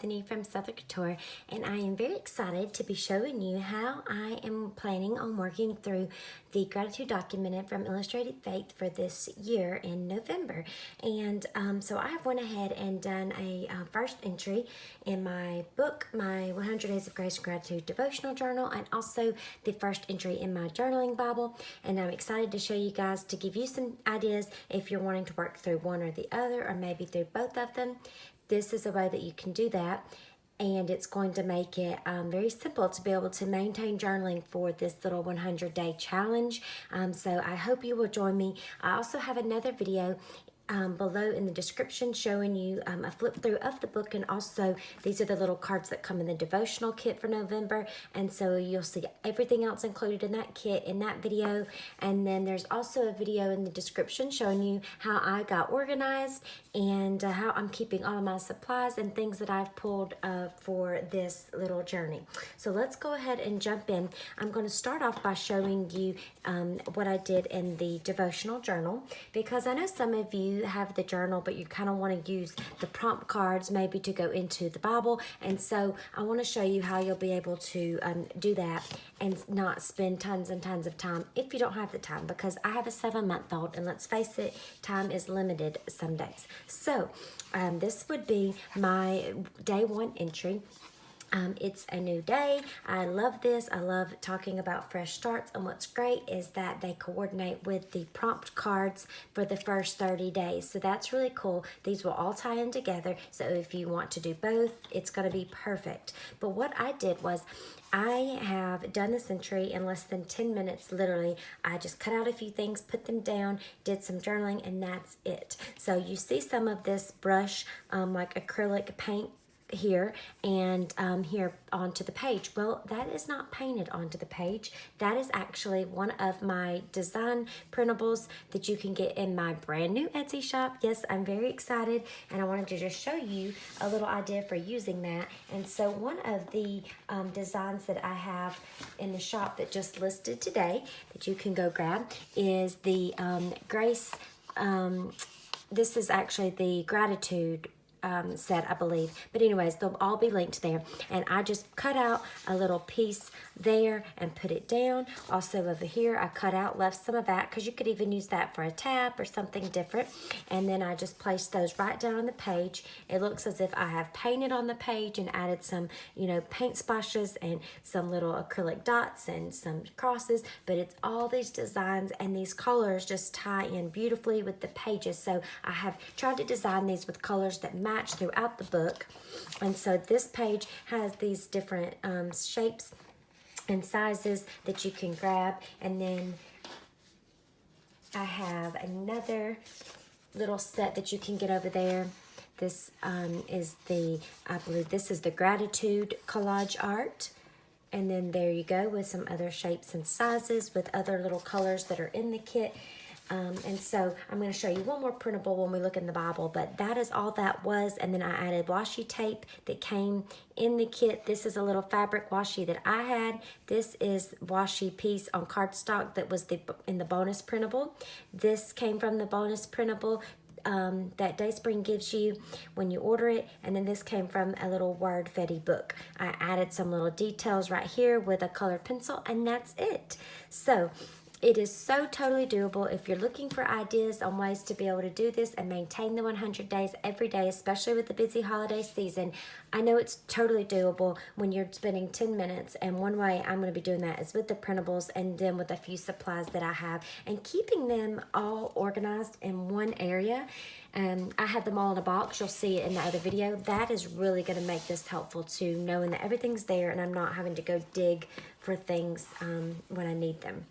Bethany from Southern Couture, and I am very excited to be showing you how I am planning on working through the gratitude documented from Illustrated Faith for this year in November. And so I have went ahead and done a first entry in my book, my 100 Days of Grace and Gratitude Devotional Journal, and also the first entry in my journaling Bible. And I'm excited to show you guys, to give you some ideas if you're wanting to work through one or the other, or maybe through both of them. This is a way that you can do that, and it's going to make it very simple to be able to maintain journaling for this little 100-day challenge. So I hope you will join me. I also have another video below in the description showing you a flip through of the book, and also these are the little cards that come in the devotional kit for November, and so you'll see everything else included in that kit in that video. And then there's also a video in the description showing you how I got organized and how I'm keeping all of my supplies and things that I've pulled for this little journey. So let's go ahead and jump in. I'm going to start off by showing you what I did in the devotional journal, because I know some of you have the journal, but you kind of want to use the prompt cards maybe to go into the Bible. And so I want to show you how you'll be able to do that and not spend tons and tons of time if you don't have the time, because I have a 7-month-old, and let's face it, time is limited some days. So this would be my day 1 entry. It's a new day. I love this. I love talking about fresh starts, and what's great is that they coordinate with the prompt cards for the first 30 days. So that's really cool. These will all tie in together. So if you want to do both, it's going to be perfect. But what I did was, I have done this entry in less than 10 minutes, literally. I just cut out a few things, put them down, did some journaling, and that's it. So you see some of this brush, like acrylic paint here and here onto the page. Well, that is not painted onto the page. That is actually one of my design printables that you can get in my brand new Etsy shop. Yes, I'm very excited, and I wanted to just show you a little idea for using that. And so one of the designs that I have in the shop that just listed today that you can go grab is the Grace. This is actually the gratitude set, I believe. But anyways, they'll all be linked there. And I just cut out a little piece there and put it down. Also over here, I cut out, left some of that, because you could even use that for a tab or something different. And then I just placed those right down on the page. It looks as if I have painted on the page and added some, you know, paint splashes and some little acrylic dots and some crosses. But it's all these designs, and these colors just tie in beautifully with the pages. So I have tried to design these with colors that match throughout the book. And so this page has these different shapes and sizes that you can grab. And then I have another little set that you can get over there. This is the, I believe this is the gratitude collage art. And then there you go, with some other shapes and sizes with other little colors that are in the kit. And so I'm going to show you one more printable when we look in the Bible, but that is all that was. And then I added washi tape that came in the kit. This is a little fabric washi that I had. This is washi piece on cardstock that was in the bonus printable. This came from the bonus printable that Dayspring gives you when you order it. And then this came from a little Word Fetty book. I added some little details right here with a colored pencil, and that's it. So it is so totally doable if you're looking for ideas on ways to be able to do this and maintain the 100 days every day, especially with the busy holiday season. I know it's totally doable when you're spending 10 minutes, and one way I'm going to be doing that is with the printables, and then with a few supplies that I have, and keeping them all organized in one area. I had them all in a box. You'll see it in the other video. That is really going to make this helpful too, knowing that everything's there and I'm not having to go dig for things when I need them.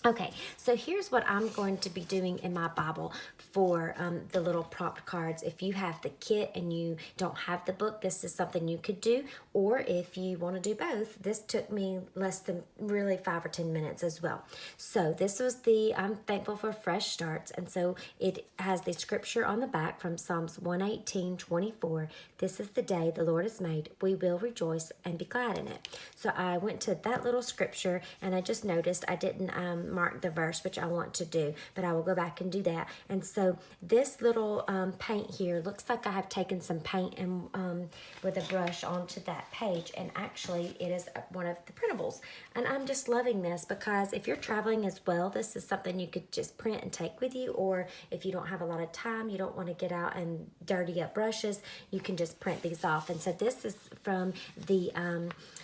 Okay, so here's what I'm going to be doing in my Bible for the little prompt cards. If you have the kit and you don't have the book, this is something you could do. Or if you want to do both, this took me less than really 5 or 10 minutes as well. So this was the I'm thankful for fresh starts. And so it has the scripture on the back from Psalms 118:24. This is the day the Lord has made. We will rejoice and be glad in it. So I went to that little scripture, and I just noticed I didn't mark the verse, which I want to do, but I will go back and do that. And so this little paint here looks like I have taken some paint and with a brush onto that page, and actually it is one of the printables. And I'm just loving this because if you're traveling as well, this is something you could just print and take with you, or if you don't have a lot of time, you don't want to get out and dirty up brushes, you can just print these off. And so this is from the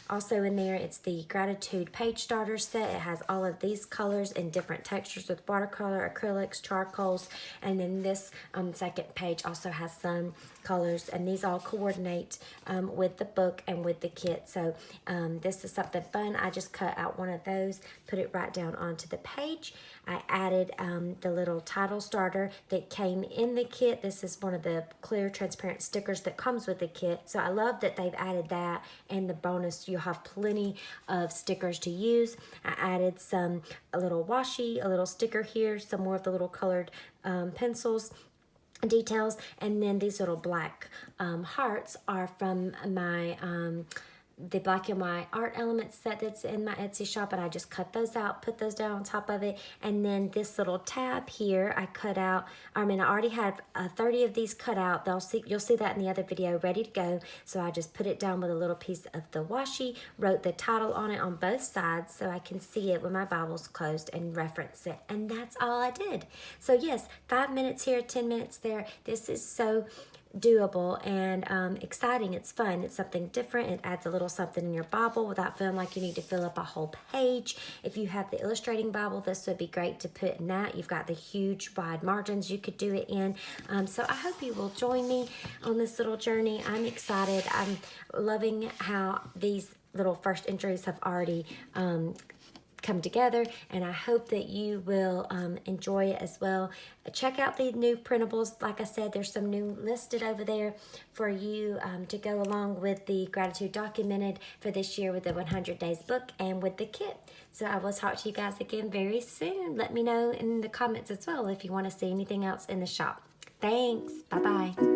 also in there, it's the Gratitude Page Starter Set. It has all of these colors in different textures with watercolor, acrylics, charcoals, and then this second page also has some colors, and these all coordinate with the book and with the kit. So this is something fun. I just cut out one of those, put it right down onto the page. I added the little title starter that came in the kit. This is one of the clear transparent stickers that comes with the kit. So I love that they've added that, and the bonus, you'll have plenty of stickers to use. I added a little washi, a little sticker here, some more of the little colored pencils details, and then these little black hearts are from my the black and white art elements set that's in my Etsy shop, and I just cut those out, put those down on top of it. And then this little tab here I cut out. I already had 30 of these cut out. You'll see that in the other video, ready to go. So I just put it down with a little piece of the washi, wrote the title on it on both sides so I can see it when my Bible's closed and reference it. And that's all I did. So yes, 5 minutes here, 10 minutes there. This is so doable and exciting. It's fun. It's something different. It adds a little something in your Bible without feeling like you need to fill up a whole page. If you have the illustrating Bible, this would be great to put in that. You've got the huge wide margins you could do it in. So I hope you will join me on this little journey. I'm excited. I'm loving how these little first entries have already come together, and I hope that you will enjoy it as well. Check out the new printables. Like I said, there's some new listed over there for you to go along with the Gratitude Documented for this year with the 100 Days book and with the kit. So I will talk to you guys again very soon. Let me know in the comments as well if you want to see anything else in the shop. Thanks. Bye-bye.